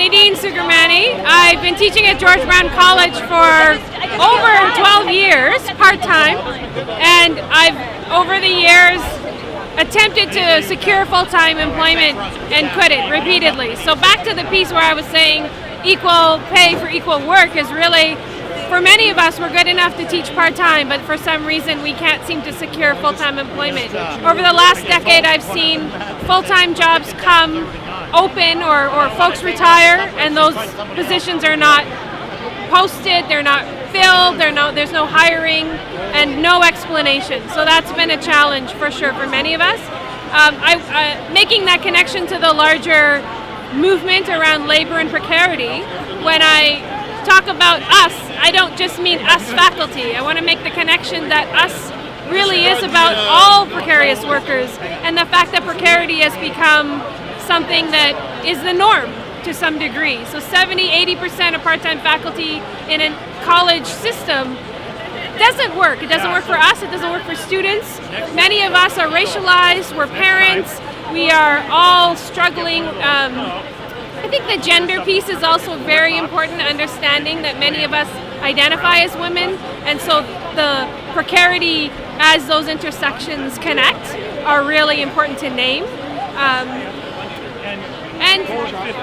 Nadine Sugarmani. I've been teaching at George Brown College for over 12 years, part-time, and I've, over the years, attempted to secure full-time employment and couldn't repeatedly. So back to the piece where I was saying equal pay for equal work is really, for many of us, we're good enough to teach part-time, but for some reason we can't seem to secure full-time employment. Over the last decade, I've seen full-time jobs come open or folks retire, and those positions are not posted, they're not filled, there's no hiring and no explanation. So that's been a challenge for sure for many of us. Making that connection to the larger movement around labor and precarity, when I talk about us, I don't just mean us faculty. I want to make the connection that us really is about all precarious workers, and the fact that precarity has become something that is the norm to some degree. So 70-80% of part-time faculty in a college system doesn't work. It doesn't work for us, it doesn't work for students. Many of us are racialized, we're parents, we are all struggling. I think the gender piece is also very important, understanding that many of us identify as women, and so the precarity as those intersections connect are really important to name. And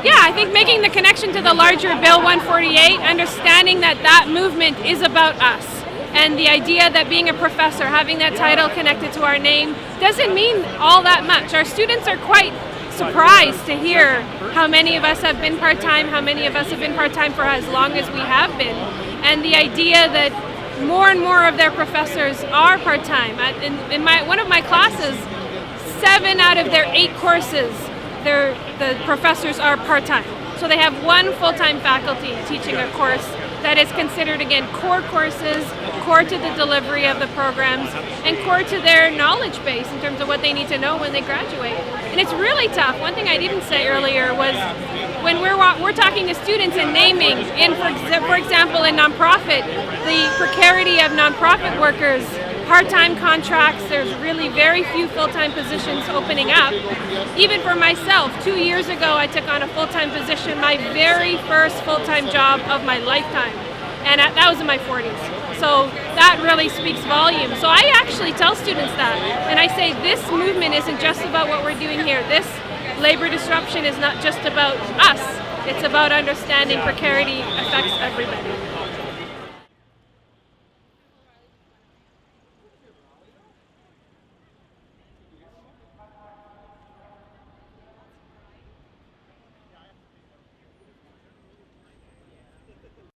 yeah, I think making the connection to the larger Bill 148, understanding that that movement is about us, and the idea that being a professor, having that title connected to our name, doesn't mean all that much. Our students are quite surprised to hear how many of us have been part-time, how many of us have been part-time for as long as we have been, and the idea that more and more of their professors are part-time. In one of my classes, 7 out of their 8 courses, the professors are part-time. So they have one full-time faculty teaching a course that is considered, again, core courses, core to the delivery of the programs, and core to their knowledge base in terms of what they need to know when they graduate. And it's really tough. One thing I didn't say earlier was when we're talking to students and naming, for example, in nonprofit, the precarity of nonprofit workers, part-time contracts, there's really very few full-time positions opening up. Even for myself, 2 years ago I took on a full-time position, my very first full-time job of my lifetime, and that was in my 40s. So that really speaks volumes. So I actually tell students that, and I say this movement isn't just about what we're doing here. This labor disruption is not just about us, it's about understanding precarity affects everybody.